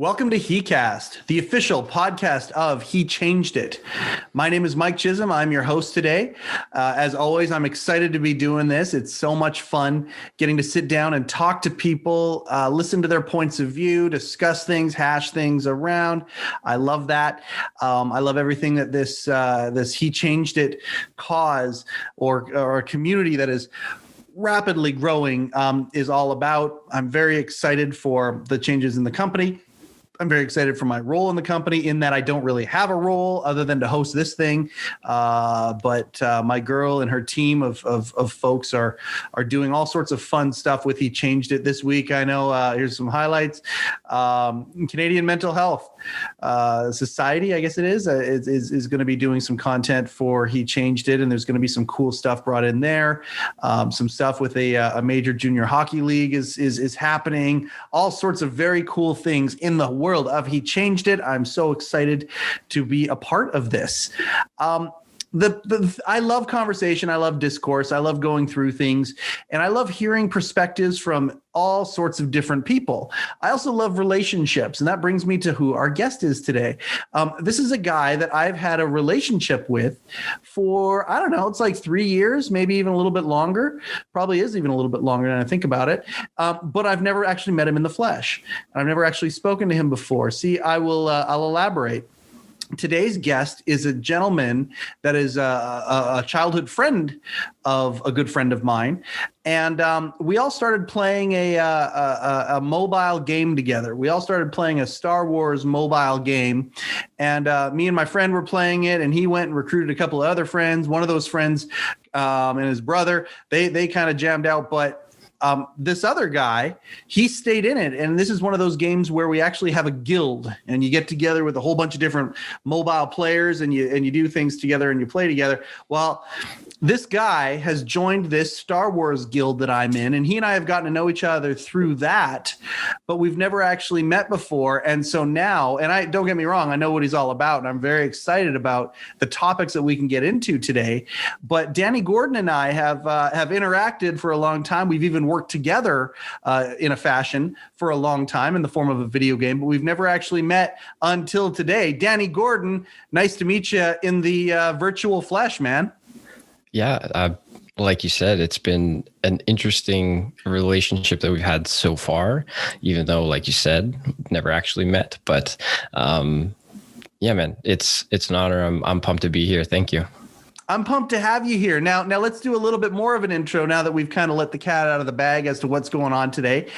Welcome to heCast, the official podcast of He Changed It. My name is Mike Chisholm. I'm your host today. As always, I'm excited to be doing this. It's so much fun getting to sit down and talk to people, listen to their points of view, discuss things, hash things around. I love that. I love everything that this He Changed It cause or a community that is rapidly growing is all about. I'm very excited for the changes in the company. I'm very excited for my role in the company, in that I don't really have a role other than to host this thing. But my girl and her team of folks are doing all sorts of fun stuff with He Changed It this week. I know here's some highlights. Canadian Mental Health Society, I guess it is going to be doing some content for He Changed It. And there's going to be some cool stuff brought in there. Some stuff with a major junior hockey league is happening. All sorts of very cool things in the world of He Changed It. I'm so excited to be a part of this. I love conversation. I love discourse. I love going through things, and I love hearing perspectives from all sorts of different people. I also love relationships, and that brings me to who our guest is today. This is a guy that I've had a relationship with for, I don't know, it's like 3 years, maybe even a little bit longer. Probably is even a little bit longer than I think about it. But I've never actually met him in the flesh. I've never actually spoken to him before. See, I'll elaborate. Today's guest is a gentleman that is a childhood friend of a good friend of mine. And we all started playing a mobile game together. We all started playing a Star Wars mobile game. And me and my friend were playing it, and he went and recruited a couple of other friends. One of those friends and his brother, they kind of jammed out. But this other guy, he stayed in it. And this is one of those games where we actually have a guild, and you get together with a whole bunch of different mobile players, and you do things together and you play together. Well, this guy has joined this Star Wars guild that I'm in, and he and I have gotten to know each other through that, but we've never actually met before. And so now, and I don't get me wrong, I know what he's all about, and I'm very excited about the topics that we can get into today. But Danny Gordon and I have interacted for a long time. We've even worked together in a fashion for a long time in the form of a video game, but we've never actually met until today. Danny Gordon, nice to meet you in the virtual flesh, man. Yeah, like you said, it's been an interesting relationship that we've had so far, even though, like you said, never actually met. But yeah, man, it's an honor. I'm pumped to be here. Thank you. I'm pumped to have you here. Now let's do a little bit more of an intro now that we've kind of let the cat out of the bag as to what's going on today.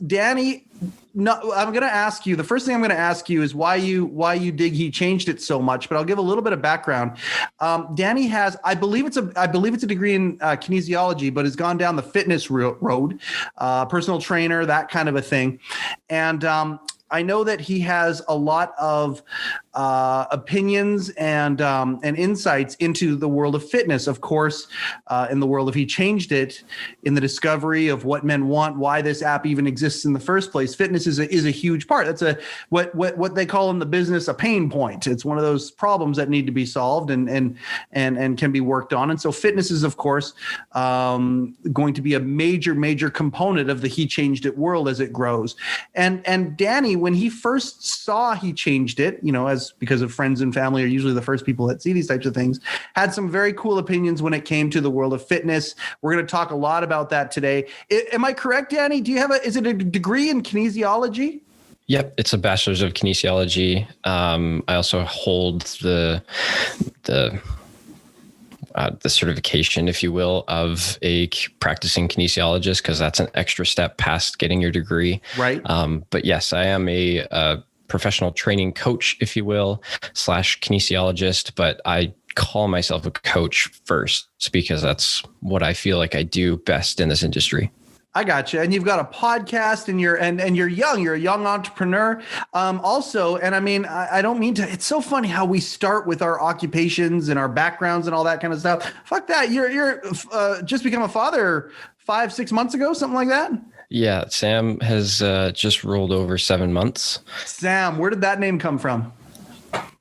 Danny, I'm going to ask you, the first thing I'm going to ask you is why you dig He Changed It so much, but I'll give a little bit of background. Danny has, I believe it's a degree in kinesiology, but has gone down the fitness road, personal trainer, that kind of a thing. And I know that he has a lot of opinions and insights into the world of fitness. Of course, in the world of He Changed It, in the discovery of what men want, why this app even exists in the first place. Fitness is a huge part. That's what they call in the business a pain point. It's one of those problems that need to be solved and can be worked on. And so fitness is, of course, going to be a major component of the He Changed It world as it grows. And Danny, when he first saw He Changed It, because of friends and family are usually the first people that see these types of things, had some very cool opinions when it came to the world of fitness. We're going to talk a lot about that today. Am I correct, Danny? Do you have is it a degree in kinesiology? Yep, it's a bachelor's of kinesiology. I also hold the certification, if you will, of a practicing kinesiologist, because that's an extra step past getting your degree. Right. But yes, I am a professional training coach, if you will, / kinesiologist, but I call myself a coach first because that's what I feel like I do best in this industry. I got you. And you've got a podcast, and you're young. You're a young entrepreneur. Also, and I mean, I don't mean to. It's so funny how we start with our occupations and our backgrounds and all that kind of stuff. Fuck that. You're just become a father 5-6 months ago, something like that. Yeah, Sam has just rolled over 7 months. Sam, where did that name come from?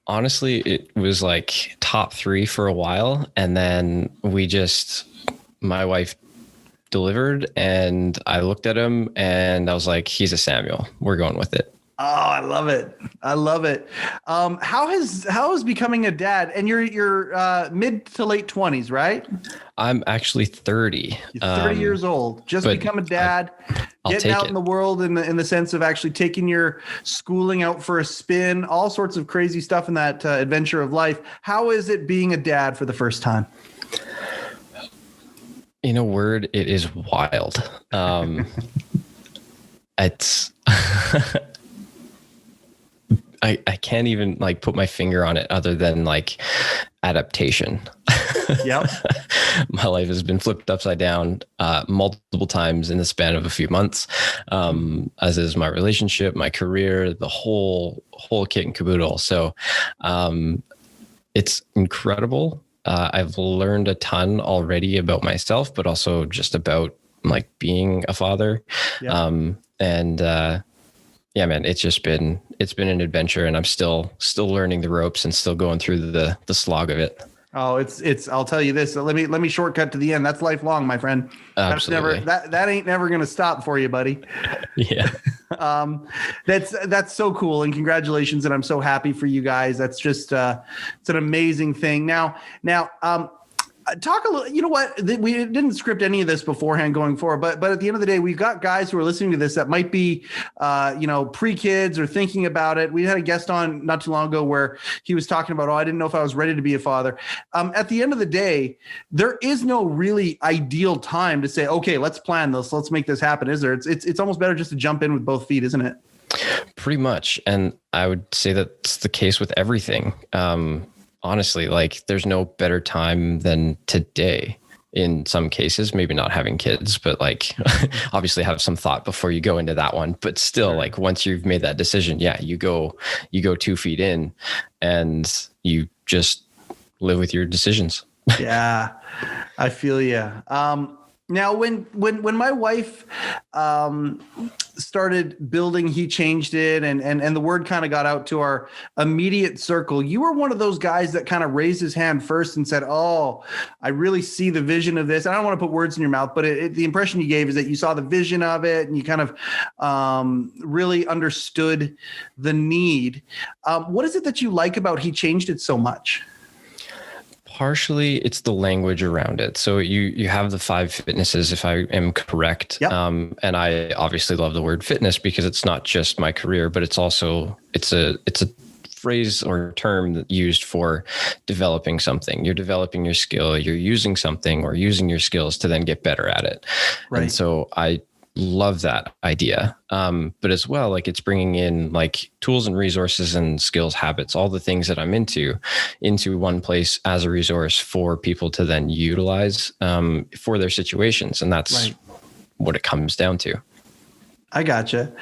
Honestly, it was like top 3 for a while, and then my wife delivered, and I looked at him and I was like, he's a Samuel. We're going with it. Oh, I love it. I love it. How is becoming a dad? And you're mid to late 20s, right? I'm actually 30. You're 30 years old. Just but become a dad, I'll getting take out it. in the world in the sense of actually taking your schooling out for a spin, all sorts of crazy stuff in that adventure of life. How is it being a dad for the first time? In a word, it is wild. It's I can't even like put my finger on it other than like adaptation. Yep. My life has been flipped upside down multiple times in the span of a few months, as is my relationship, my career, the whole kit and caboodle. So it's incredible. I've learned a ton already about myself, but also just about like being a father. Yep. Yeah, man, it's been an adventure, and I'm still learning the ropes and still going through the slog of it. Oh, it's I'll tell you this. Let me shortcut to the end. That's lifelong, my friend. Absolutely. That ain't never going to stop for you, buddy. Yeah. That's so cool, and congratulations, and I'm so happy for you guys. That's just it's an amazing thing. Now talk a little, you know what, we didn't script any of this beforehand going forward, but at the end of the day, we've got guys who are listening to this that might be pre-kids or thinking about it. We had a guest on not too long ago where he was talking about, I didn't know if I was ready to be a father. At the end of the day, there is no really ideal time to say, okay, let's plan this, let's make this happen, is there? It's almost better just to jump in with both feet, isn't it? Pretty much. And I would say that's the case with everything. Honestly, like there's no better time than today in some cases, maybe not having kids, but like obviously have some thought before you go into that one. But still, like once you've made that decision, yeah, you go 2 feet in and you just live with your decisions. Yeah, I feel you. Now, when my wife started building, he changed it, and the word kind of got out to our immediate circle. You were one of those guys that kind of raised his hand first and said, "Oh, I really see the vision of this." I don't want to put words in your mouth, but the impression you gave is that you saw the vision of it, and you kind of really understood the need. What is it that you like about he changed it so much? Partially, it's the language around it. So you have the 5 fitnesses, if I am correct. Yep. And I obviously love the word fitness because it's not just my career, but it's a phrase or term used for developing something. You're developing your skill. You're using something or using your skills to then get better at it. Right. And so I love that idea. But as well, like it's bringing in like tools and resources and skills, habits, all the things that I'm into one place as a resource for people to then utilize for their situations. And that's what it comes down to. I gotcha.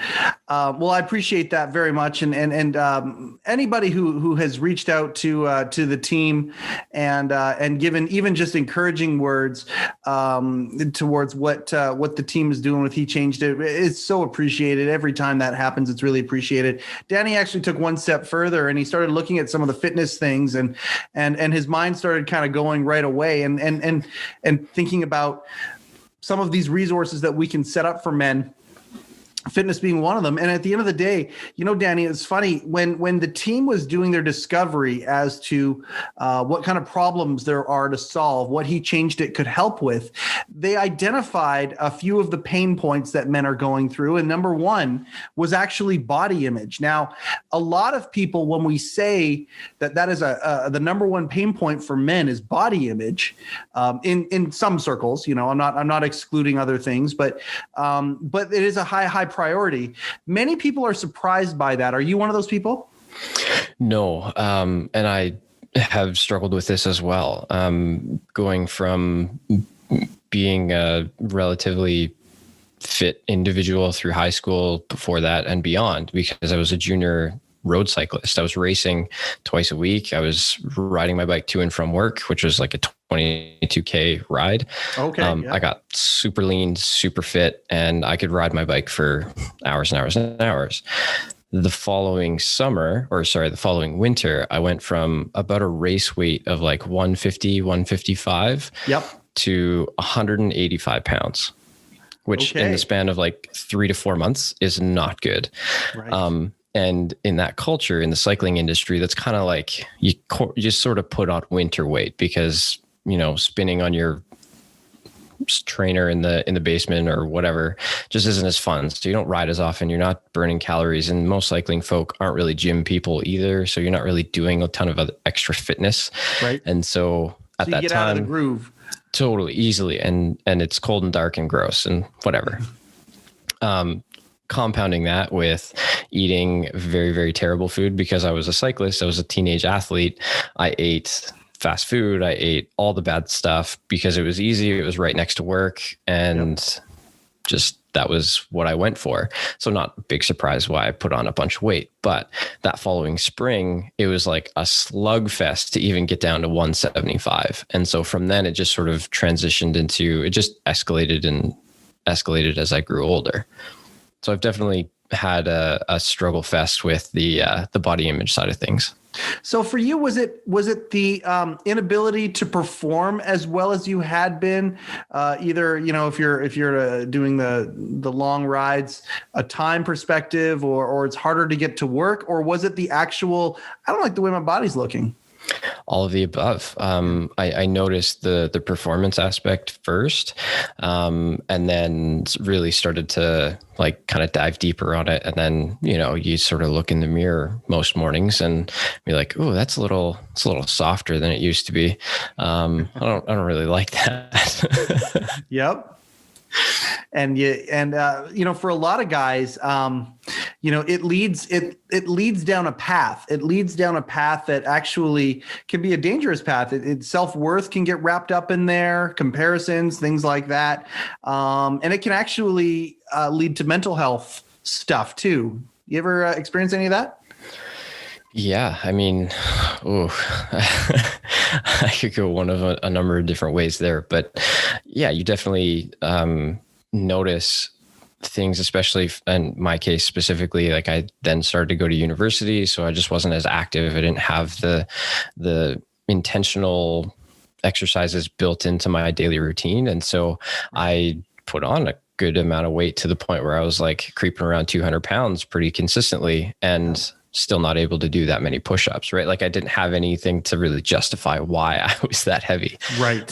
Well, I appreciate that very much, and anybody who has reached out to the team and given even just encouraging words towards what the team is doing with He Changed It, it's so appreciated. Every time that happens, it's really appreciated. Danny actually took one step further, and he started looking at some of the fitness things, and his mind started kind of going right away, and thinking about some of these resources that we can set up for men. Fitness being one of them. And at the end of the day, Danny, it's funny when the team was doing their discovery as to what kind of problems there are to solve, what He Changed It could help with, they identified a few of the pain points that men are going through. And number one was actually body image. Now, a lot of people, when we say that is the number one pain point for men is body image, in some circles, I'm not excluding other things, but it is a high priority. Many people are surprised by that. Are you one of those people? No. And I have struggled with this as well. Going from being a relatively fit individual through high school, before that and beyond, because I was a junior road cyclist. I was racing twice a week. I was riding my bike to and from work, which was like a 22K ride. Okay. Yeah. I got super lean, super fit, and I could ride my bike for hours and hours and hours. The following winter, I went from about a race weight of like 150, 155 to 185 pounds, which in the span of like 3 to 4 months is not good. Right. And in that culture, in the cycling industry, that's kind of like you just sort of put on winter weight because, spinning on your trainer in the basement or whatever just isn't as fun. So you don't ride as often. You're not burning calories, and most cycling folk aren't really gym people either. So you're not really doing a ton of other extra fitness. Right. And so at that get time, out of the groove. Totally easily. And it's cold and dark and gross and whatever. Compounding that with eating very, very terrible food because I was a cyclist. I was a teenage athlete. I ate fast food. I ate all the bad stuff because it was easy. It was right next to work. And just that was what I went for. So not a big surprise why I put on a bunch of weight. But that following spring, it was like a slugfest to even get down to 175. And so from then it just sort of transitioned into, it just escalated as I grew older. So I've definitely had a struggle fest with the body image side of things. So for you, was it the inability to perform as well as you had been, either if you're doing the long rides, a time perspective, or it's harder to get to work, or was it the actual I don't like the way my body's looking? All of the above. I noticed the performance aspect first, and then really started to kind of dive deeper on it. And then, you sort of look in the mirror most mornings and be like, oh, it's a little softer than it used to be. I don't really like that. Yep. And for a lot of guys, it leads down a path. It leads down a path that actually can be a dangerous path. Self-worth can get wrapped up in there, comparisons, things like that. And it can actually lead to mental health stuff too. You ever experience any of that? Yeah, I mean, I could go one of a number of different ways there, but yeah, you definitely notice things, especially in my case specifically. Like I then started to go to university, so I just wasn't as active. I didn't have the intentional exercises built into my daily routine, and so I put on a good amount of weight to the point where I was like creeping around 200 pounds pretty consistently, and still not able to do that many push-ups, right? Like I didn't have anything to really justify why I was that heavy. Right.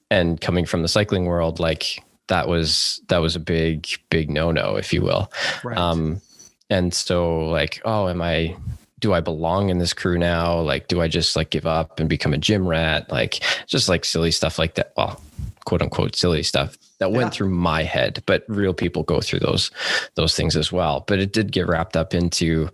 And coming from the cycling world, like that was a big no-no, if you will. Right. And so like, do I belong in this crew now? Like, do I just give up and become a gym rat? Like just silly stuff like that. Well, quote unquote, silly stuff that went through my head, but real people go through those things as well. But it did get wrapped up into,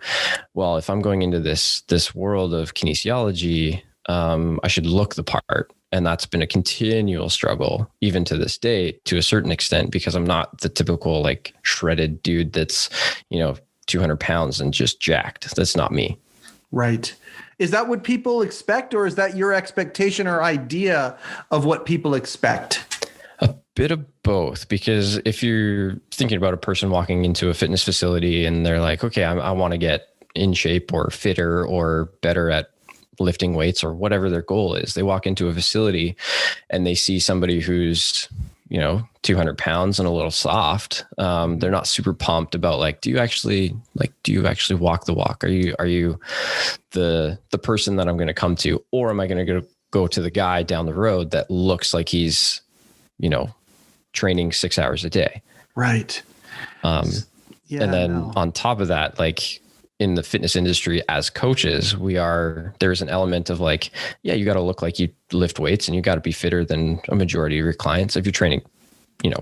well, if I'm going into this world of kinesiology, I should look the part. And that's been a continual struggle, even to this day, to a certain extent, because I'm not the typical shredded dude that's, 200 pounds and just jacked. That's not me. Right. Is that what people expect, or is that your expectation or idea of what people expect? A bit of both, because if you're thinking about a person walking into a fitness facility and they're like, okay, I want to get in shape or fitter or better at lifting weights or whatever their goal is, they walk into a facility and they see somebody who's 200 pounds and a little soft. They're not super pumped about do you actually walk the walk? Are you the person that I'm going to come to, or am I going to go to the guy down the road that looks like he's, training 6 hours a day? Right. And then on top of that, in the fitness industry as coaches, there's an element of you got to look like you lift weights and you got to be fitter than a majority of your clients if you're training,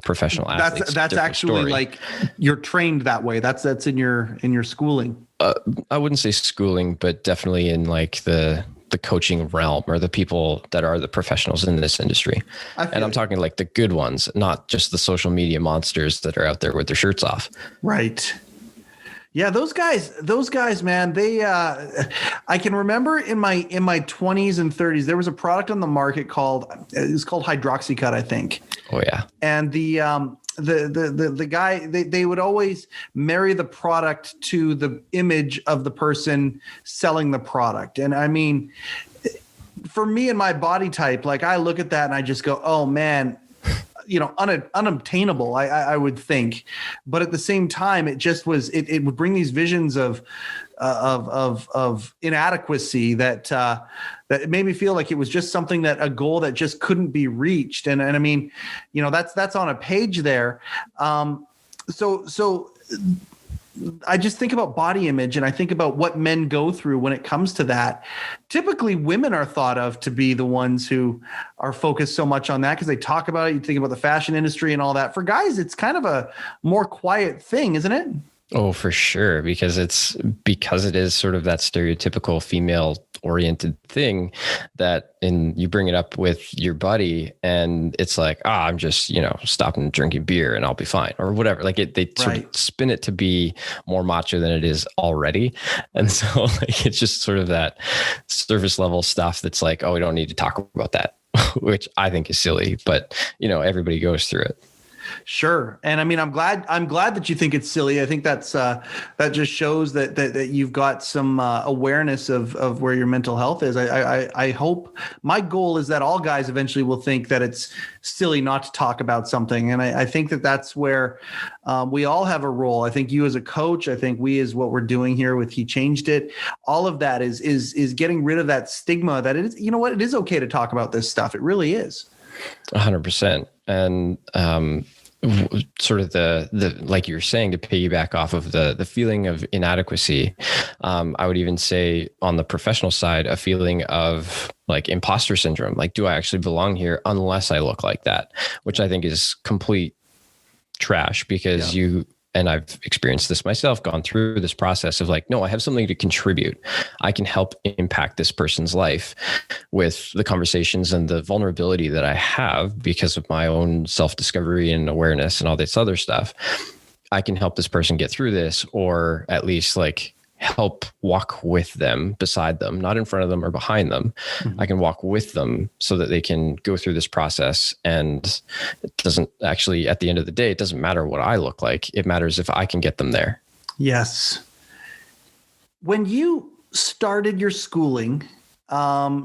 professional athletes. That's actually story. You're trained that way. That's in your schooling. I wouldn't say schooling, but definitely in the coaching realm, or the people that are the professionals in this industry. And I'm talking the good ones, not just the social media monsters that are out there with their shirts off. Right. Yeah, those guys, man, they, I can remember in my 20s and 30s, there was a product on the market called Hydroxycut, I think. Oh yeah. And the guy, they would always marry the product to the image of the person selling the product. And I mean, for me and my body type, I look at that and I just go, oh man, unobtainable, I would think. But at the same time, it just was, it would bring these visions of inadequacy that it made me feel like it was just something, that a goal that just couldn't be reached. And I mean, that's on a page there. So I just think about body image, and I think about what men go through when it comes to that. Typically, women are thought of to be the ones who are focused so much on that because they talk about it. You think about the fashion industry and all that. For guys, it's kind of a more quiet thing, isn't it? Oh, for sure. Because it is sort of that stereotypical female oriented thing that you bring it up with your buddy and it's like, I'm just, stopping drinking beer and I'll be fine or whatever. Like they sort of spin it to be more macho than it is already. And so like, it's just sort of that surface level stuff that's like, we don't need to talk about that, which I think is silly, but everybody goes through it. Sure. And I mean, I'm glad that you think it's silly. I think that's that just shows that you've got some awareness of where your mental health is. I hope, my goal is that all guys eventually will think that it's silly not to talk about something. And I think that's where we all have a role. I think you as a coach, I think we as what we're doing here with He Changed It, all of that is getting rid of that stigma that it is, it is okay to talk about this stuff. It really is. 100%. And sort of the like you were saying, to piggyback off of the feeling of inadequacy, I would even say on the professional side, a feeling of like imposter syndrome. Like, do I actually belong here unless I look like that? Which I think is complete trash, because and I've experienced this myself, gone through this process of like, no, I have something to contribute. I can help impact this person's life with the conversations and the vulnerability that I have because of my own self-discovery and awareness and all this other stuff. I can help this person get through this, or at least like help walk with them, beside them, not in front of them or behind them. Mm-hmm. I can walk with them so that they can go through this process. And it doesn't actually, at the end of the day, it doesn't matter what I look like. It matters if I can get them there. Yes. When you started your schooling,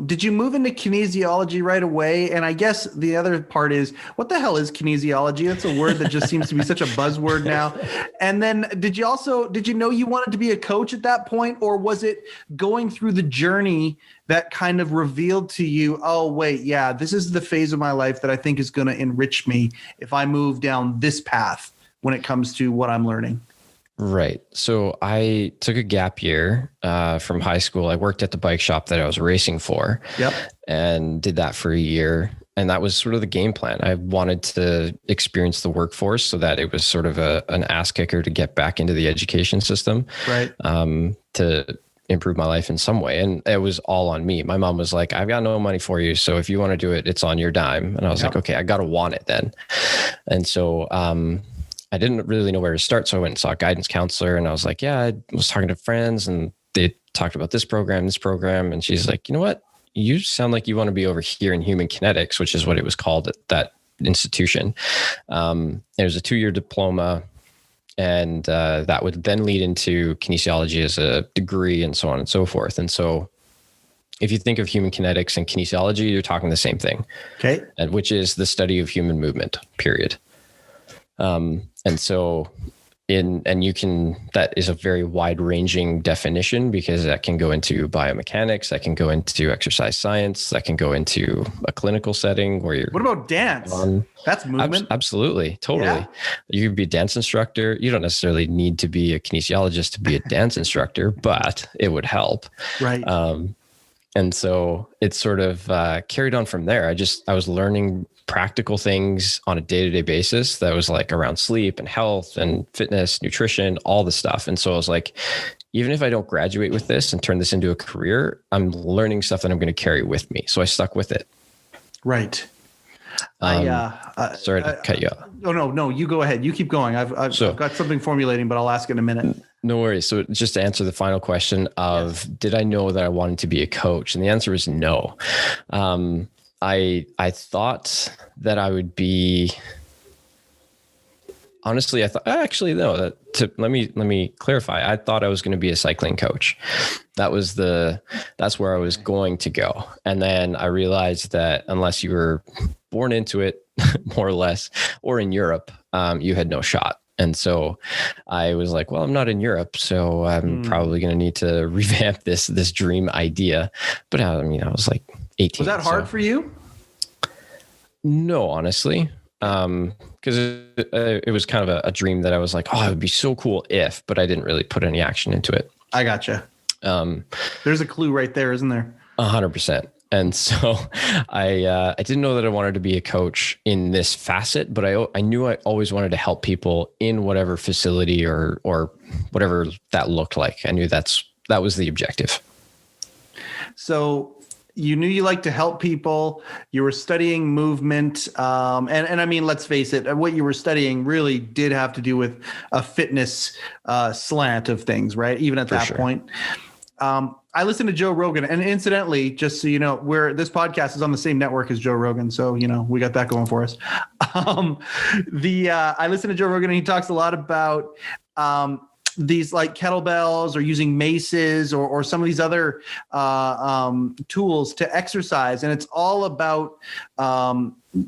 did you move into kinesiology right away? And I guess the other part is, what the hell is kinesiology? That's a word that just seems to be such a buzzword now. And then did you know you wanted to be a coach at that point? Or was it going through the journey that kind of revealed to you, oh, wait, yeah, this is the phase of my life that I think is going to enrich me if I move down this path when it comes to what I'm learning? Right. So I took a gap year from high school. I worked at the bike shop that I was racing for. Yep. And did that for a year. And that was sort of the game plan. I wanted to experience the workforce so that it was sort of an ass kicker to get back into the education system. Right. To improve my life in some way. And it was all on me. My mom was like, I've got no money for you, so if you want to do it, it's on your dime. And I was like, okay, I got to want it then. And so, I didn't really know where to start. So I went and saw a guidance counselor, and I was like, I was talking to friends and they talked about this program. And she's like, you know what? You sound like you want to be over here in human kinetics, which is what it was called at that institution. It was a 2-year diploma, and that would then lead into kinesiology as a degree and so on and so forth. And so if you think of human kinetics and kinesiology, you're talking the same thing. Okay. And which is the study of human movement, period. And so that is a very wide ranging definition, because that can go into biomechanics, that can go into exercise science, that can go into a clinical setting where what about dance? That's movement. Absolutely. Totally. Yeah. You could be a dance instructor. You don't necessarily need to be a kinesiologist to be a dance instructor, but it would help. Right. And so it's sort of carried on from there. I was learning practical things on a day-to-day basis that was like around sleep and health and fitness, nutrition, all the stuff. And so I was like, even if I don't graduate with this and turn this into a career, I'm learning stuff that I'm going to carry with me. So I stuck with it. Right. Sorry to cut you off. No, you go ahead. You keep going. I've got something formulating, but I'll ask in a minute. No worries. So just to answer the final question of, did I know that I wanted to be a coach? And the answer is no. I thought that I would be, honestly, let me clarify. I thought I was going to be a cycling coach. That's where I was going to go. And then I realized that unless you were born into it, more or less, or in Europe, you had no shot. And so I was like, well, I'm not in Europe, so I'm probably going to need to revamp this dream idea. But I mean, I was like 18. Was that hard for you? No, honestly. Because it was kind of a dream that I was like, oh, it would be so cool if, but I didn't really put any action into it. I gotcha. There's a clue right there, isn't there? 100%. And so I didn't know that I wanted to be a coach in this facet, but I knew I always wanted to help people in whatever facility or whatever that looked like. I knew that was the objective. So you knew you liked to help people. You were studying movement. And I mean, let's face it, what you were studying really did have to do with a fitness slant of things, right? Even at that point. I listened to Joe Rogan, and incidentally, just so you know, this podcast is on the same network as Joe Rogan. So, you know, we got that going for us. I listened to Joe Rogan, and he talks a lot about, these like kettlebells or using maces or some of these other tools to exercise. And it's all about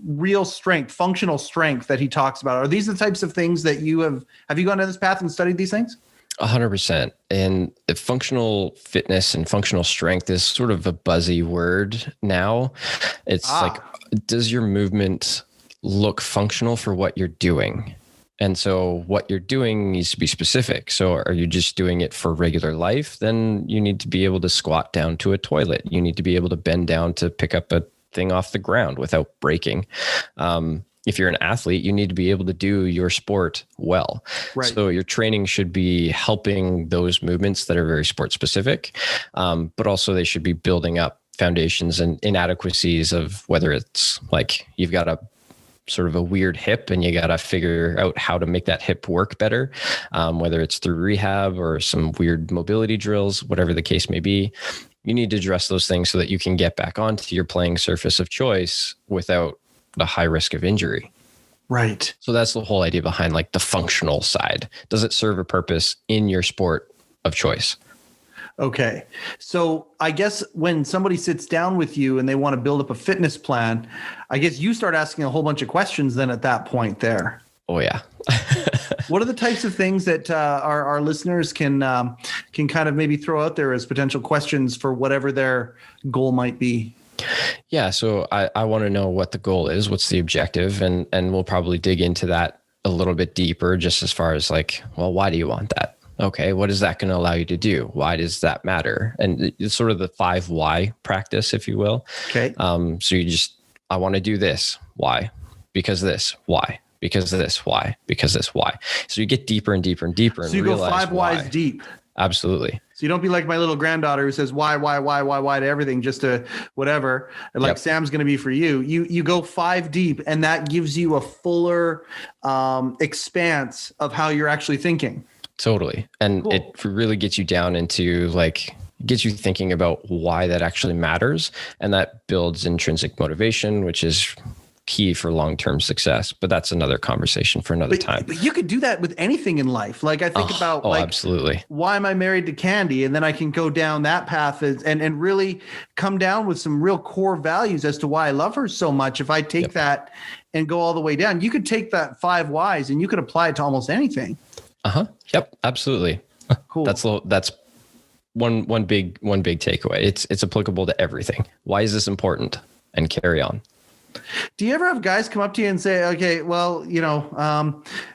real strength, functional strength that he talks about. Are these the types of things that you have you gone down this path and studied these things? 100%. And functional fitness and functional strength is sort of a buzzy word now. It's like, does your movement look functional for what you're doing? And so what you're doing needs to be specific. So are you just doing it for regular life? Then you need to be able to squat down to a toilet. You need to be able to bend down to pick up a thing off the ground without breaking. If you're an athlete, you need to be able to do your sport well. Right. So your training should be helping those movements that are very sport specific, but also they should be building up foundations and inadequacies of whether it's like you've got a sort of a weird hip and you got to figure out how to make that hip work better, whether it's through rehab or some weird mobility drills, whatever the case may be. You need to address those things so that you can get back onto your playing surface of choice without the high risk of injury. Right. So that's the whole idea behind like the functional side. Does it serve a purpose in your sport of choice? Okay. So I guess when somebody sits down with you and they want to build up a fitness plan, I guess you start asking a whole bunch of questions then at that point there. Oh, yeah. What are the types of things that our listeners can kind of maybe throw out there as potential questions for whatever their goal might be? Yeah. So I want to know what the goal is, what's the objective, and we'll probably dig into that a little bit deeper, just as far as like, well, why do you want that? Okay. What is that going to allow you to do? Why does that matter? And it's sort of the 5 why practice, if you will. Okay. So I want to do this. Why? Because this. Why? Because of this. Why? Because this. Why? So you get deeper and deeper and deeper. So you go 5 whys deep. Absolutely. So you don't be like my little granddaughter who says why to everything, just to whatever. And like Sam's going to be for you. You go 5 deep, and that gives you a fuller expanse of how you're actually thinking. Totally. And cool. It really gets you down into gets you thinking about why that actually matters. And that builds intrinsic motivation, which is key for long-term success, but that's another conversation for another time. But you could do that with anything in life. Like I think about absolutely. Why am I married to Candy? And then I can go down that path and really come down with some real core values as to why I love her so much. If I take that and go all the way down, you could take that 5 whys and you could apply it to almost anything. Yep. Absolutely. Cool. That's one big takeaway. It's applicable to everything. Why is this important? And carry on. Do you ever have guys come up to you and say, okay, well,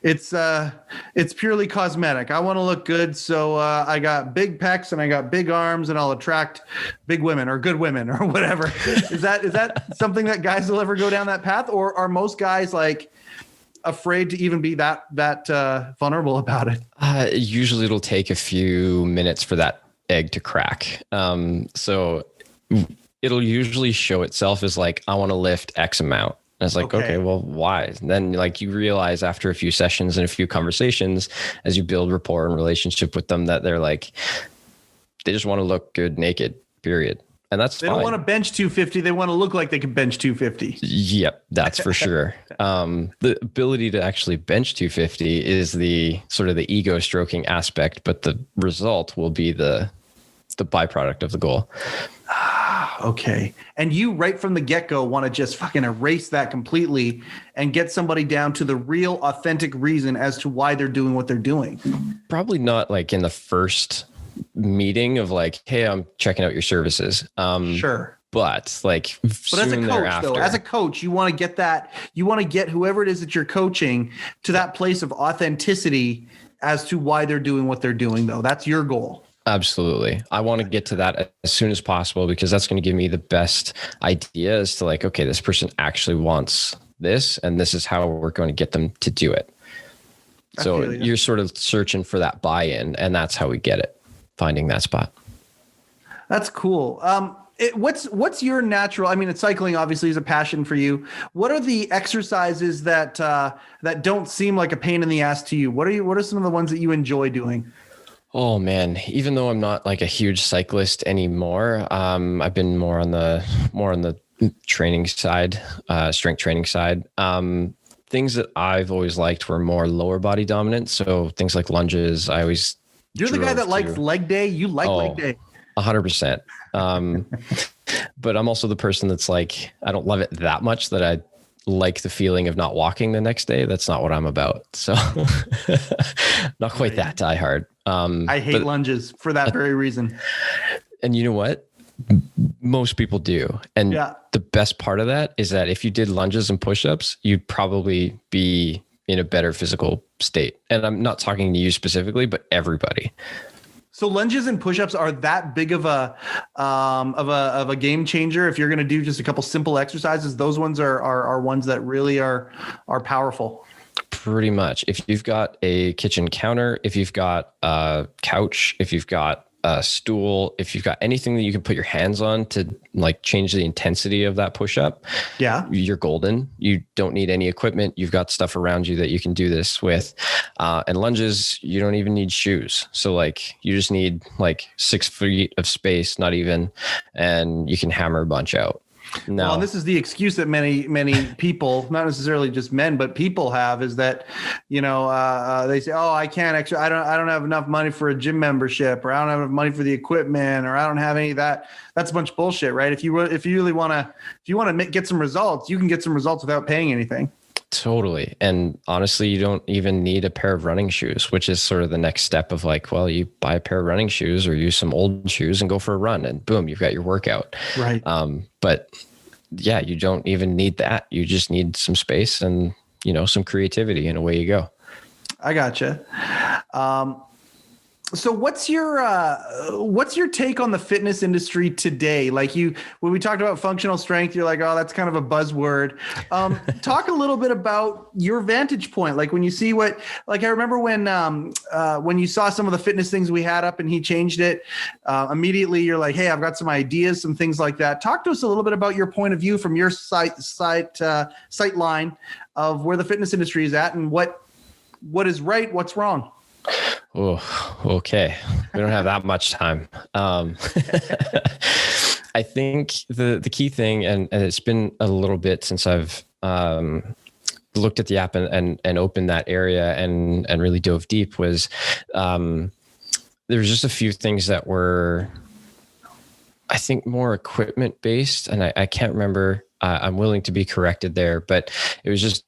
it's purely cosmetic. I want to look good. So I got big pecs and I got big arms and I'll attract big women or good women or whatever. Is that something that guys will ever go down that path? Or are most guys like afraid to even be that vulnerable about it? Usually it'll take a few minutes for that egg to crack. So it'll usually show itself as like, I want to lift X amount. And it's like, okay, well, why? And then like you realize after a few sessions and a few conversations, as you build rapport and relationship with them, that they're like, they just want to look good naked, period. And that's They don't want to bench 250. They want to look like they can bench 250. Yep, that's for sure. The ability to actually bench 250 is the sort of the ego stroking aspect, but the result will be the byproduct of the goal. Okay. And you right from the get-go want to just fucking erase that completely and get somebody down to the real authentic reason as to why they're doing what they're doing. Probably not like in the first meeting of like, hey, I'm checking out your services. Sure. But like, but as a coach, though, as a coach, you want to get that, you want to get whoever it is that you're coaching to that place of authenticity as to why they're doing what they're doing, though. That's your goal. Absolutely. I want to get to that as soon as possible, because that's going to give me the best idea as to like, okay, this person actually wants this, and this is how we're going to get them to do it. So you're sort of searching for that buy-in, and that's how we get it, finding that spot. That's cool. What's your natural? I mean, cycling obviously is a passion for you. What are the exercises that don't seem like a pain in the ass to you? What are some of the ones that you enjoy doing? Oh man, even though I'm not like a huge cyclist anymore, I've been more on the training side, strength training side. Things that I've always liked were more lower body dominant. So things like lunges. You're the guy that likes leg day. You like leg day. 100%. But I'm also the person that's like, I don't love it that much that I like the feeling of not walking the next day. That's not what I'm about. So not quite that diehard. I hate lunges for that very reason. And you know what? Most people do. And the best part of that is that if you did lunges and push-ups, you'd probably be in a better physical state. And I'm not talking to you specifically, but everybody. So lunges and push-ups are that big of a game changer. If you're going to do just a couple simple exercises, those ones are ones that really are powerful. Pretty much. If you've got a kitchen counter, if you've got a couch, if you've got a stool, if you've got anything that you can put your hands on to like change the intensity of that push-up, you're golden. You don't need any equipment. You've got stuff around you that you can do this with. And lunges, you don't even need shoes. So like you just need like 6 feet of space, not even, and you can hammer a bunch out. No. Well, and this is the excuse that many people, not necessarily just men, but people have, is that, they say, oh, I can't actually, I don't have enough money for a gym membership, or I don't have enough money for the equipment, or I don't have any of that. That's a bunch of bullshit, right? If you really want to get some results, you can get some results without paying anything. Totally. And honestly, you don't even need a pair of running shoes, which is sort of the next step of like, well, you buy a pair of running shoes or use some old shoes and go for a run, and boom, you've got your workout. Right. But yeah, you don't even need that. You just need some space and, some creativity, and away you go. I gotcha. So what's your take on the fitness industry today? Like when we talked about functional strength, you're like, oh, that's kind of a buzzword. Talk a little bit about your vantage point. Like when you see I remember when you saw some of the fitness things we had up and he changed it, immediately you're like, hey, I've got some ideas, some things like that. Talk to us a little bit about your point of view from your sight line of where the fitness industry is at, and what is right, what's wrong. Oh, okay. We don't have that much time. I think the key thing, and it's been a little bit since I've looked at the app and opened that area and really dove deep, was there's just a few things that were, I think, more equipment based. And I can't remember, I'm willing to be corrected there, but it was just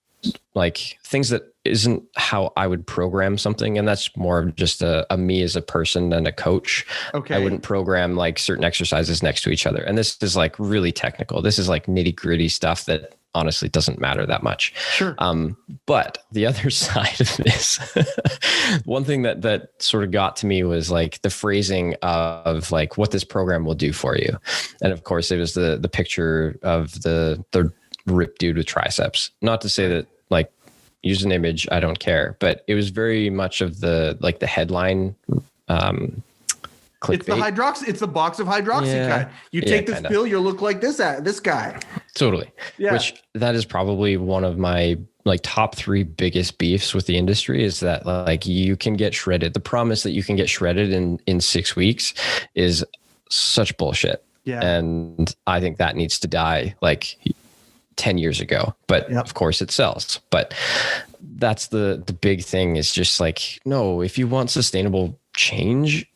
like things that isn't how I would program something. And that's more of just a me as a person than a coach. Okay. I wouldn't program like certain exercises next to each other. And this is like really technical. This is like nitty gritty stuff that honestly doesn't matter that much. Sure. But the other side of this, one thing that sort of got to me was like the phrasing of like what this program will do for you. And of course it was the picture of the ripped dude with triceps. Not to say that like use an image, I don't care, but it was very much of the headline clickbait. It's the box of Hydroxycut. You take this pill, you'll look like this guy. Totally. Yeah. Which that is probably one of my like top 3 biggest beefs with the industry, is that like you can get shredded. The promise that you can get shredded in 6 weeks is such bullshit. Yeah. And I think that needs to die like 10 years ago, but of course it sells. But that's the big thing, is just like, no, if you want sustainable change,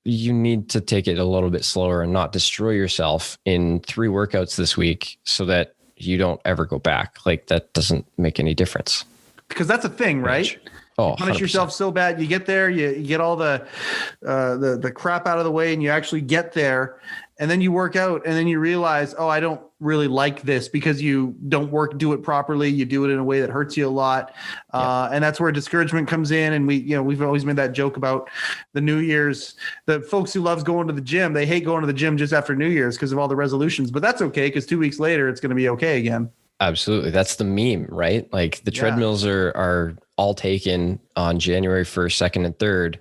you need to take it a little bit slower and not destroy yourself in 3 workouts this week so that you don't ever go back. Like, that doesn't make any difference. Because that's a thing, right? Oh, you punish 100%. yourself so bad. You get there, you get all the crap out of the way, and you actually get there, and then you work out, and then you realize, oh, I don't really like this, because you don't do it properly. You do it in a way that hurts you a lot, and that's where discouragement comes in. And we've always made that joke about the New Year's. The folks who loves going to the gym, they hate going to the gym just after New Year's because of all the resolutions. But that's okay, because 2 weeks later, it's going to be okay again. Absolutely. That's the meme, right? Like, the treadmills are all taken on January 1st, 2nd, and 3rd.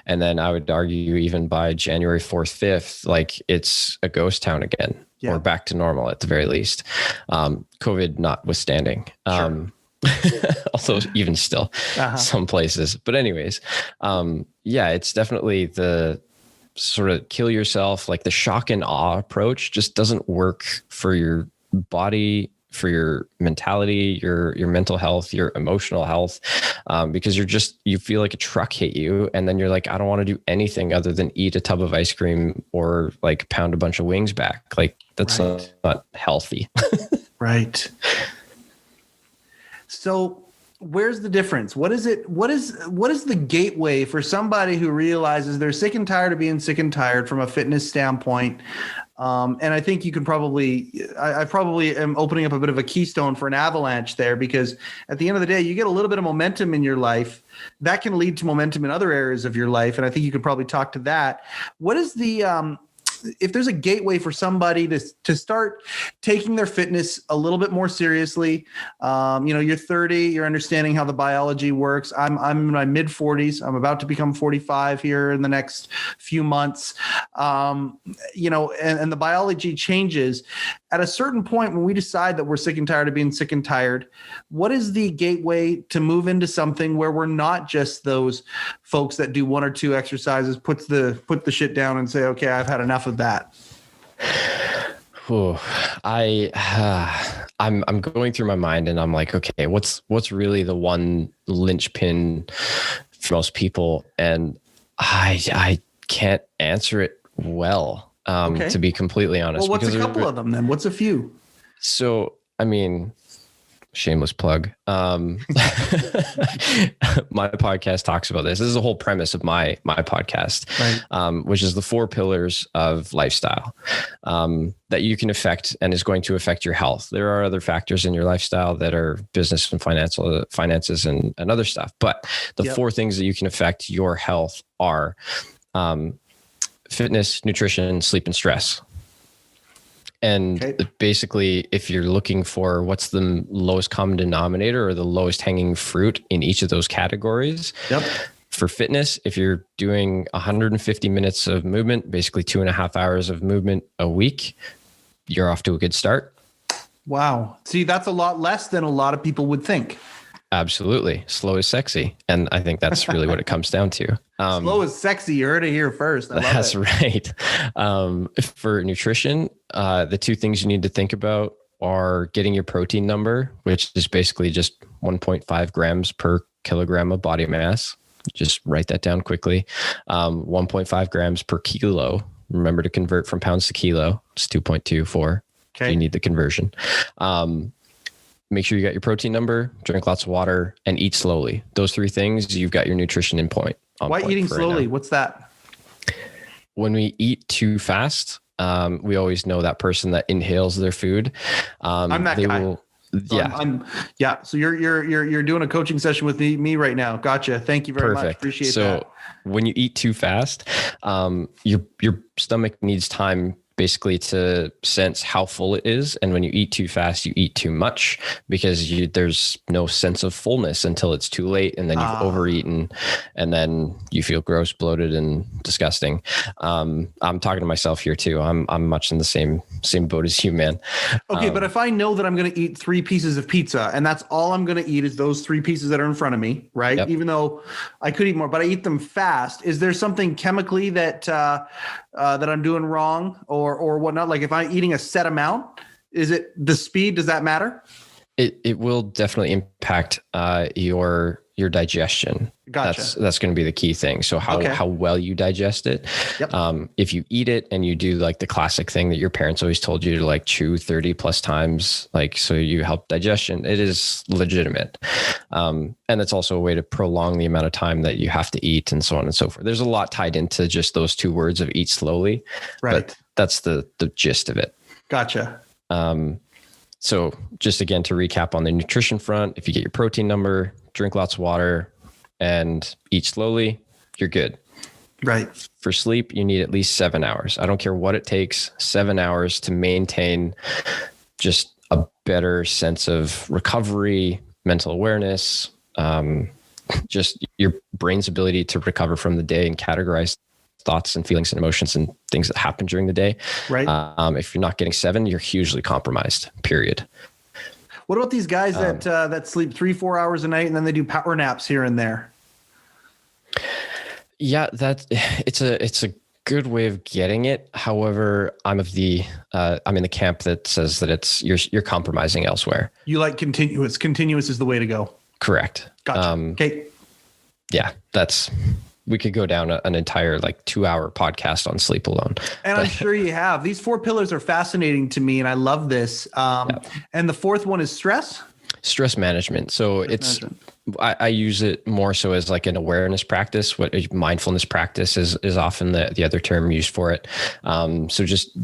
And then I would argue even by January 4th, 5th, like, it's a ghost town again, or back to normal at the very least. COVID notwithstanding. Sure. Also, even still, some places. But anyways, it's definitely the sort of kill yourself, like the shock and awe approach just doesn't work for your body, for your mentality, your mental health, your emotional health, because you feel like a truck hit you, and then you're like, I don't want to do anything other than eat a tub of ice cream or like pound a bunch of wings back. Like, that's not healthy. Right. So where's the difference? What is the gateway for somebody who realizes they're sick and tired of being sick and tired from a fitness standpoint? And I think I probably am opening up a bit of a keystone for an avalanche there, because at the end of the day, you get a little bit of momentum in your life that can lead to momentum in other areas of your life. And I think you could probably talk to that. What is if there's a gateway for somebody to start taking their fitness a little bit more seriously? You're 30, you're understanding how the biology works. I'm in my mid 40s. I'm about to become 45 here in the next few months. And the biology changes at a certain point. When we decide that we're sick and tired of being sick and tired, what is the gateway to move into something where we're not just those folks that do 1 or 2 exercises, put the shit down and say, okay, I've had enough of that? I'm going through my mind, and I'm like, okay, what's really the one linchpin for most people? And I can't answer it well, to be completely honest. Well, what's a couple of them then? What's a few? So, I mean, shameless plug. My podcast talks about this. This is the whole premise of my podcast, right. Which is the 4 pillars of lifestyle that you can affect and is going to affect your health. There are other factors in your lifestyle that are business and finances and other stuff. But the 4 things that you can affect your health are fitness, nutrition, sleep, and stress. And basically, if you're looking for what's the lowest common denominator or the lowest hanging fruit in each of those categories, for fitness, if you're doing 150 minutes of movement, basically 2.5 hours of movement a week, you're off to a good start. Wow. See, that's a lot less than a lot of people would think. Absolutely. Slow is sexy. And I think that's really what it comes down to. Slow is sexy. You heard it here first. That's right. For nutrition, the 2 things you need to think about are getting your protein number, which is basically just 1.5 grams per kilogram of body mass. Just write that down quickly. 1.5 grams per kilo. Remember to convert from pounds to kilo. It's 2.24. Okay. You need the conversion. Make sure you got your protein number, drink lots of water, and eat slowly. Those 3 things, you've got your nutrition in point. Why eating slowly? What's that? When we eat too fast, we always know that person that inhales their food. I'm that guy. So you're doing a coaching session with me right now. Gotcha. Thank you very much. Appreciate that. So when you eat too fast, your stomach needs time basically to sense how full it is. And when you eat too fast, you eat too much, because there's no sense of fullness until it's too late. And then you've overeaten, and then you feel gross, bloated, and disgusting. I'm talking to myself here too. I'm much in the same boat as you, man. Okay. But if I know that I'm going to eat 3 pieces of pizza, and that's all I'm going to eat is those 3 pieces that are in front of me, right? Yep. Even though I could eat more, but I eat them fast. Is there something chemically that I'm doing wrong or whatnot? Like, if I'm eating a set amount, is it the speed? Does that matter? It will definitely impact your your digestion. Gotcha. That's going to be the key thing. So how well you digest it. Yep. If you eat it and you do like the classic thing that your parents always told you to like chew 30 plus times, like, so you help digestion, it is legitimate. And it's also a way to prolong the amount of time that you have to eat and so on and so forth. There's a lot tied into just those two words of eat slowly, right? But that's the gist of it. Gotcha. So just again, to recap on the nutrition front, if you get your protein number, drink lots of water, and eat slowly, you're good. Right. For sleep, you need at least 7 hours. I don't care what it takes, 7 hours to maintain just a better sense of recovery, mental awareness, just your brain's ability to recover from the day and categorize thoughts and feelings and emotions and things that happen during the day. Right. If you're not getting 7, you're hugely compromised, period. What about these guys that sleep 3-4 hours a night and then they do power naps here and there? Yeah, it's a good way of getting it. However, I'm in the camp that says that you're compromising elsewhere. You like continuous. Continuous is the way to go. Correct. Gotcha. Okay. Yeah, we could go down an entire 2-hour podcast on sleep alone. And I'm sure you have. These 4 pillars are fascinating to me, and I love this. And the 4th one is stress? Stress management. So I use it more so as like an awareness practice. What mindfulness practice is often the other term used for it. So just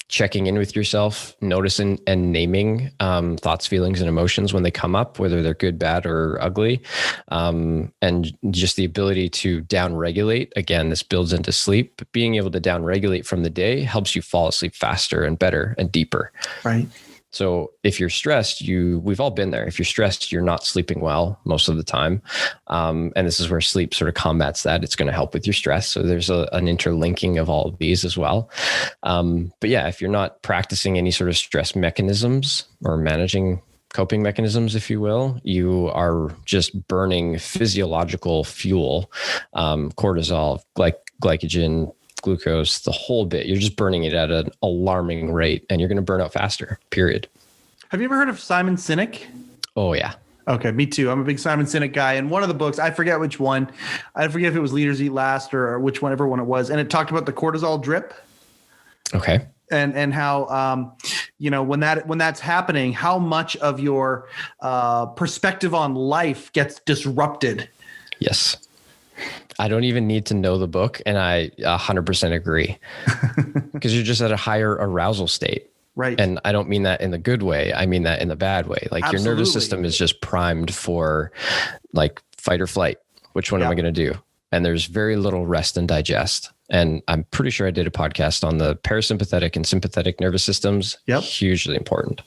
checking in with yourself, noticing and naming thoughts, feelings, and emotions when they come up, whether they're good, bad, or ugly. And just the ability to downregulate. Again, this builds into sleep. Being able to downregulate from the day helps you fall asleep faster and better and deeper. Right. So if you're stressed, we've all been there. If you're stressed, you're not sleeping well most of the time. And this is where sleep sort of combats that. It's going to help with your stress. So there's an interlinking of all of these as well. But yeah, if you're not practicing any sort of stress mechanisms or managing coping mechanisms, if you will, you are just burning physiological fuel, cortisol, glycogen, glucose, the whole bit. You're just burning it at an alarming rate, and you're going to burn out faster, period. Have you ever heard of Simon Sinek? Oh, yeah. Okay, me too. I'm a big Simon Sinek guy. And one of the books, I forget which one. I forget if it was Leaders Eat Last or whichever one it was. And it talked about the cortisol drip. Okay. And how, when that's happening, how much of your perspective on life gets disrupted. Yes. I don't even need to know the book, and I 100% agree, because you're just at a higher arousal state. Right. And I don't mean that in the good way. I mean that in the bad way. Like Absolutely. Your nervous system is just primed for fight or flight. Which one am I going to do? And there's very little rest and digest. And I'm pretty sure I did a podcast on the parasympathetic and sympathetic nervous systems. Yep. Hugely important.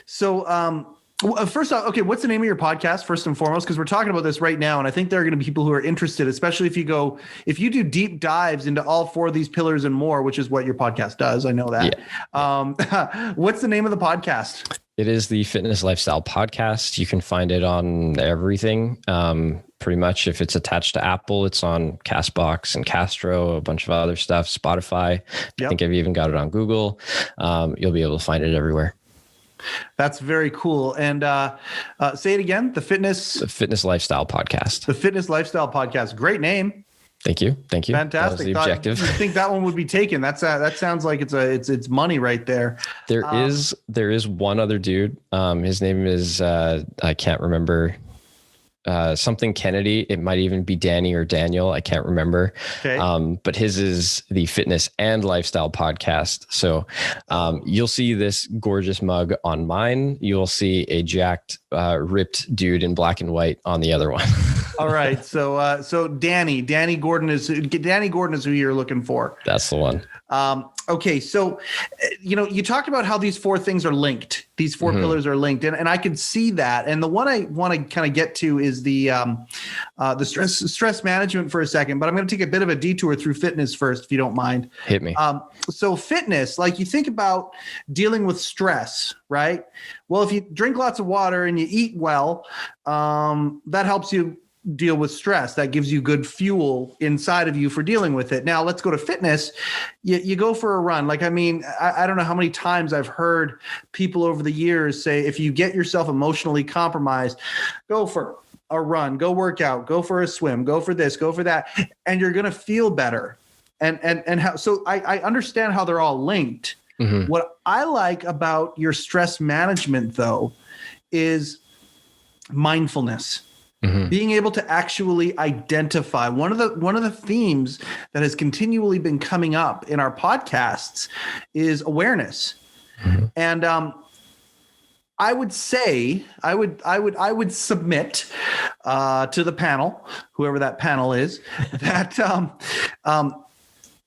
So, first off, okay, what's the name of your podcast, first and foremost? Because we're talking about this right now, and I think there are going to be people who are interested, especially if you do deep dives into all 4 of these pillars and more, which is what your podcast does. I know that. Yeah. What's the name of the podcast? It is the Fitness Lifestyle Podcast. You can find it on everything. Pretty much, if it's attached to Apple, it's on Castbox and Castro, a bunch of other stuff, Spotify. Yep. I think I've even got it on Google. You'll be able to find it everywhere. That's very cool. And say it again, the Fitness Lifestyle Podcast. The Fitness Lifestyle Podcast. Great name. Thank you. Fantastic. That was the objective. You think that one would be taken? That sounds like it's money right there. There is one other dude. His name is I can't remember. Something Kennedy. It might even be Danny or Daniel. I can't remember. Okay. But his is the Fitness and Lifestyle Podcast. So you'll see this gorgeous mug on mine. You'll see a jacked, ripped dude in black and white on the other one. All right. So Danny Gordon is who you're looking for. That's the one. Okay. So, you talked about how these 4 things are linked. These 4 pillars are linked, and I could see that. And the one I want to kind of get to is the stress management for a second, but I'm going to take a bit of a detour through fitness first, if you don't mind. Hit me. So fitness, you think about dealing with stress, right? Well, if you drink lots of water and you eat well, that helps you deal with stress. That gives you good fuel inside of you for dealing with it. Now let's go to fitness. You go for a run. I don't know how many times I've heard people over the years say, if you get yourself emotionally compromised, go for a run, go work out, go for a swim, go for this, go for that, and you're going to feel better. And how, so I understand how they're all linked. Mm-hmm. What I like about your stress management, though, is mindfulness. Mm-hmm. Being able to actually identify one of the themes that has continually been coming up in our podcasts is awareness. Mm-hmm. And I would say I would submit to the panel, whoever that panel is, that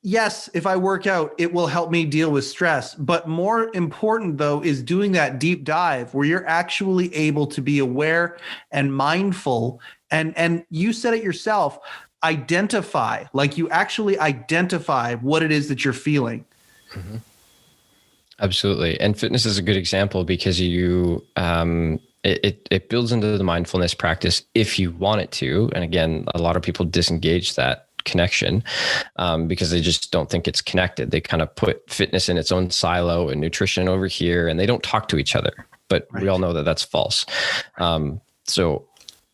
yes, if I work out, it will help me deal with stress. But more important, though, is doing that deep dive where you're actually able to be aware and mindful. And you said it yourself, identify, like you actually identify what it is that you're feeling. Mm-hmm. Absolutely. And fitness is a good example because it builds into the mindfulness practice if you want it to. And again, a lot of people disengage that connection because they just don't think it's connected. They kind of put fitness in its own silo and nutrition over here, and they don't talk to each other. But right. We all know that that's false. So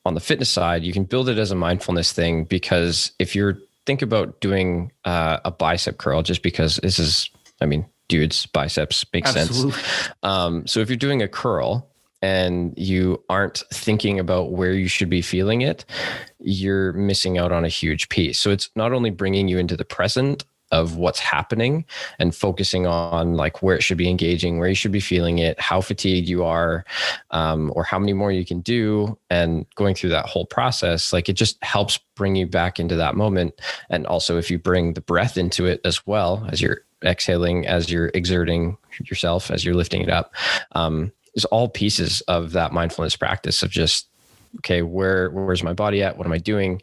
on the fitness side, you can build it as a mindfulness thing because if you're think about doing a bicep curl, just because this is, dudes, biceps makes Absolutely. Sense. So if you're doing a curl and you aren't thinking about where you should be feeling it, you're missing out on a huge piece. So it's not only bringing you into the present of what's happening and focusing on like where it should be engaging, where you should be feeling it, how fatigued you are, or how many more you can do, and going through that whole process, like it just helps bring you back into that moment. And also if you bring the breath into it as well, as you're exhaling, as you're exerting yourself, as you're lifting it up, is all pieces of that mindfulness practice of just, okay, where's my body at? What am I doing?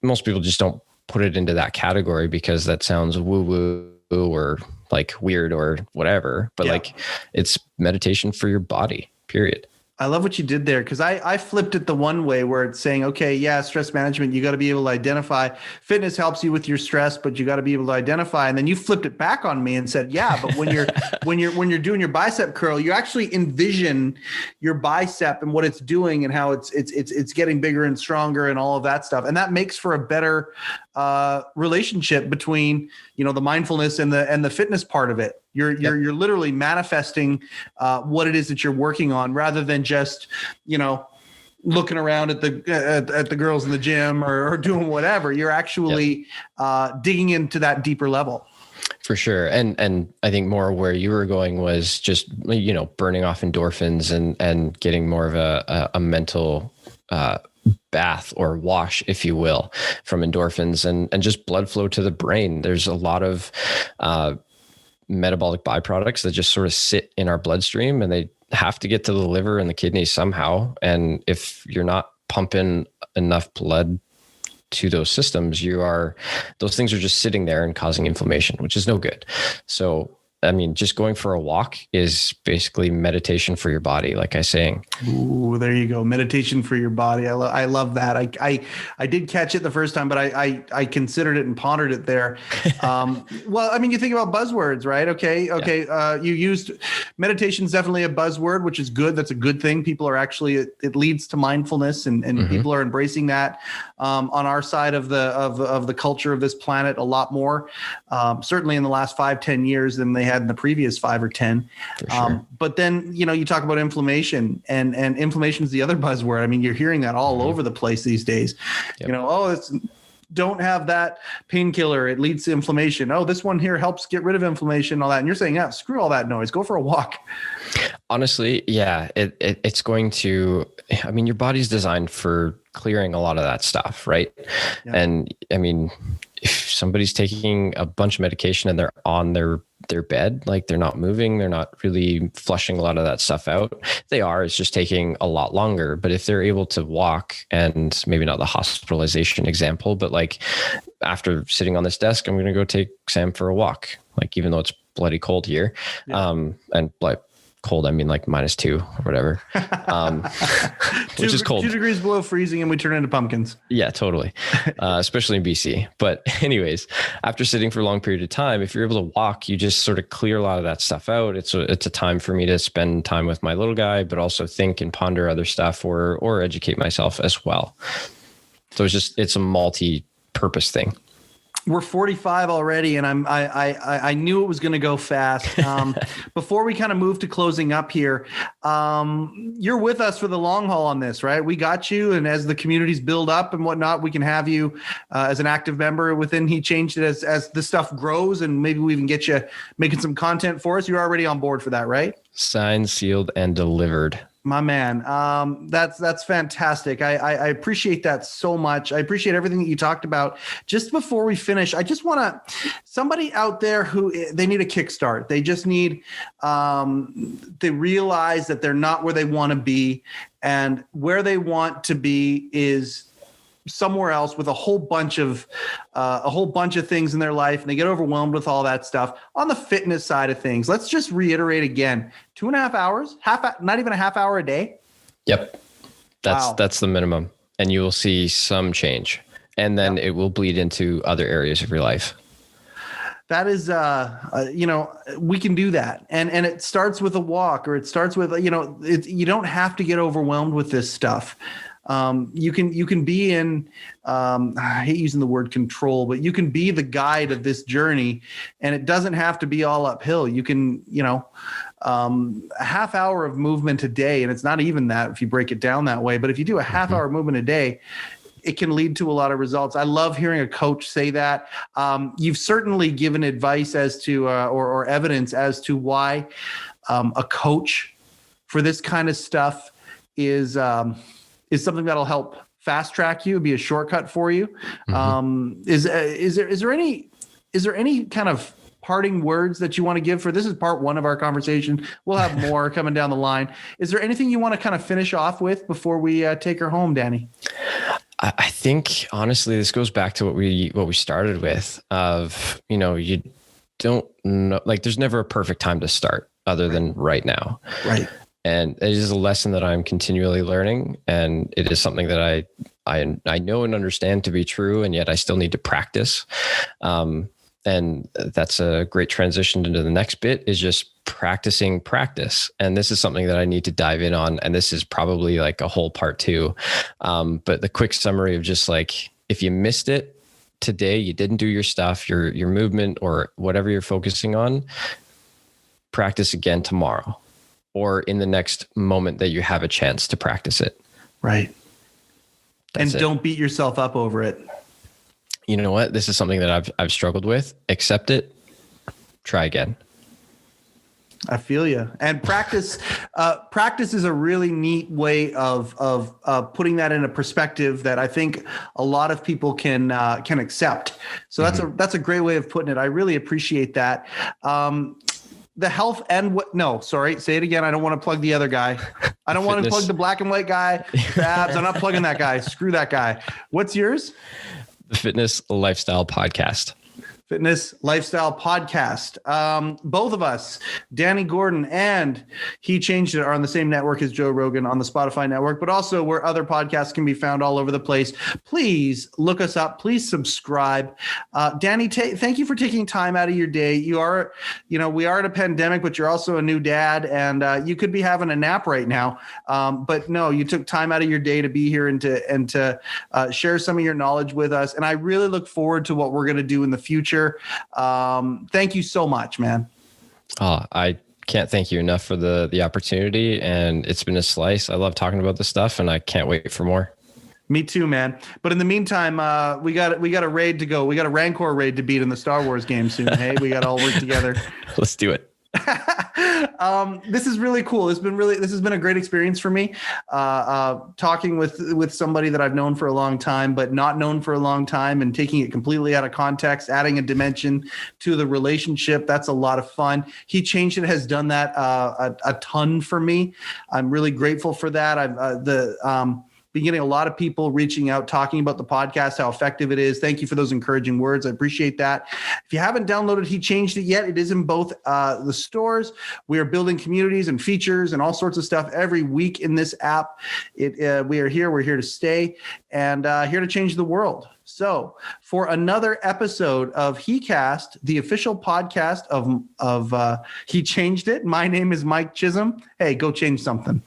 Most people just don't put it into that category because that sounds woo-woo or like weird or whatever, but like it's meditation for your body, period. I love what you did there because I flipped it the one way where it's saying, okay, yeah, stress management, you got to be able to identify. Fitness helps you with your stress, but you got to be able to identify. And then you flipped it back on me and said, yeah, but when you're doing your bicep curl, you actually envision your bicep and what it's doing and how it's getting bigger and stronger and all of that stuff. And that makes for a better relationship between, the mindfulness and the fitness part of it. You're literally manifesting what it is that you're working on rather than just, looking around at the girls in the gym or doing whatever. You're actually digging into that deeper level. For sure. And I think more where you were going was just, burning off endorphins and getting more of a mental bath or wash, if you will, from endorphins and just blood flow to the brain. There's a lot of metabolic byproducts that just sort of sit in our bloodstream and they have to get to the liver and the kidneys somehow. And if you're not pumping enough blood to those systems, those things are just sitting there and causing inflammation, which is no good. So, just going for a walk is basically meditation for your body, like I was saying. Ooh, there you go. Meditation for your body. I love that. I did catch it the first time, but I considered it and pondered it there. Well, you think about buzzwords, right? Okay. Yeah. You used meditation is definitely a buzzword, which is good. That's a good thing. People are actually, it leads to mindfulness and mm-hmm. people are embracing that on our side of the culture of this planet a lot more, certainly in the last 5-10 years than they had in the previous 5 or 10. For sure. But then, you talk about inflammation and inflammation is the other buzzword. You're hearing that all mm-hmm. over the place these days. Yep. Don't have that painkiller. It leads to inflammation. Oh, this one here helps get rid of inflammation, all that. And you're saying, yeah, screw all that noise. Go for a walk. Honestly, yeah, it's going to, your body's designed for clearing a lot of that stuff, right? Yeah. And if somebody's taking a bunch of medication and they're on their bed, like they're not moving, they're not really flushing a lot of that stuff out. It's just taking a lot longer. But if they're able to walk, and maybe not the hospitalization example, but like after sitting on this desk, I'm going to go take Sam for a walk, like even though it's bloody cold here, and like cold, I mean like -2 or whatever, which is cold. 2 degrees below freezing, and we turn into pumpkins. Yeah, totally. Especially in BC. But anyways, after sitting for a long period of time, if you're able to walk, you just sort of clear a lot of that stuff out. It's a time for me to spend time with my little guy, but also think and ponder other stuff or educate myself as well. So it's a multi-purpose thing. We're 45 already, and I knew it was going to go fast. Before we kind of move to closing up here, you're with us for the long haul on this, right? We got you, and as the communities build up and whatnot, we can have you as an active member within He Changed It as the stuff grows, and maybe we even get you making some content for us. You're already on board for that, right? Signed, sealed, and delivered. My man, that's fantastic. I appreciate that so much. I appreciate everything that you talked about. Just before we finish, I just want somebody out there who they need a kickstart. They just need they realize that they're not where they want to be, and where they want to be is somewhere else with a whole bunch of things in their life, and they get overwhelmed with all that stuff. On the fitness side of things, let's just reiterate again: 2.5 hours, not even a half hour a day. Yep, that's the minimum, and you will see some change, and then it will bleed into other areas of your life. That is, we can do that, and it starts with a walk, or it starts with you don't have to get overwhelmed with this stuff. You can be in, I hate using the word control, but you can be the guide of this journey, and it doesn't have to be all uphill. You can, a half hour of movement a day, and it's not even that if you break it down that way, but if you do a half hour movement a day, it can lead to a lot of results. I love hearing a coach say that. You've certainly given advice as to, or evidence as to why a coach for this kind of stuff is something that'll help fast track you, be a shortcut for you. Is there any kind of parting words that you want to give for this? Is part one of our conversation. We'll have more coming down the line. Is there anything you want to kind of finish off with before we take her home, Danny? I think honestly, this goes back to what we started with of, you don't know, like there's never a perfect time to start other than right now. Right. And it is a lesson that I'm continually learning, and it is something that I know and understand to be true, and yet I still need to practice. And that's a great transition into the next bit, is just practicing practice. And this is something that I need to dive in on, and this is probably like a whole part 2. But the quick summary of just like, if you missed it today, you didn't do your stuff, your movement or whatever you're focusing on, practice again tomorrow, or in the next moment that you have a chance to practice it. Right. And don't beat yourself up over it. You know what? This is something that I've struggled with. Accept it. Try again. I feel you. And practice is a really neat way of putting that in a perspective that I think a lot of people can accept. So that's a great way of putting it. I really appreciate that. The health and say it again. I don't want to plug the other guy. I don't want to plug the black and white guy. Abs. I'm not plugging that guy. Screw that guy. What's yours? The Fitness Lifestyle Podcast. Fitness Lifestyle Podcast. Both of us, Danny Gordon and He Changed It, are on the same network as Joe Rogan on the Spotify network, but also where other podcasts can be found all over the place. Please look us up. Please subscribe. Danny, thank you for taking time out of your day. We are in a pandemic, but you're also a new dad, and you could be having a nap right now. But no, you took time out of your day to be here and to share some of your knowledge with us. And I really look forward to what we're going to do in the future. Thank you so much, man. I can't thank you enough for the opportunity, and it's been a slice. I love talking about this stuff, and I can't wait for more. Me too, man. But in the meantime, we got a raid to go. We got a Rancor raid to beat in the Star Wars game soon. Hey, we got to all work together. Let's do it. This is really cool. This has been a great experience for me. Talking with somebody that I've known for a long time, but not known for a long time, and taking it completely out of context, adding a dimension to the relationship. That's a lot of fun. He Changed It has done that a ton for me. I'm really grateful for that. Been getting a lot of people reaching out, talking about the podcast, how effective it is. Thank you for those encouraging words. I appreciate that. If you haven't downloaded He Changed It yet, it is in both the stores. We are building communities and features and all sorts of stuff every week in this app. We are here. We're here to stay and here to change the world. So for another episode of heCast, the official podcast of He Changed It, my name is Mike Chisholm. Hey, go change something.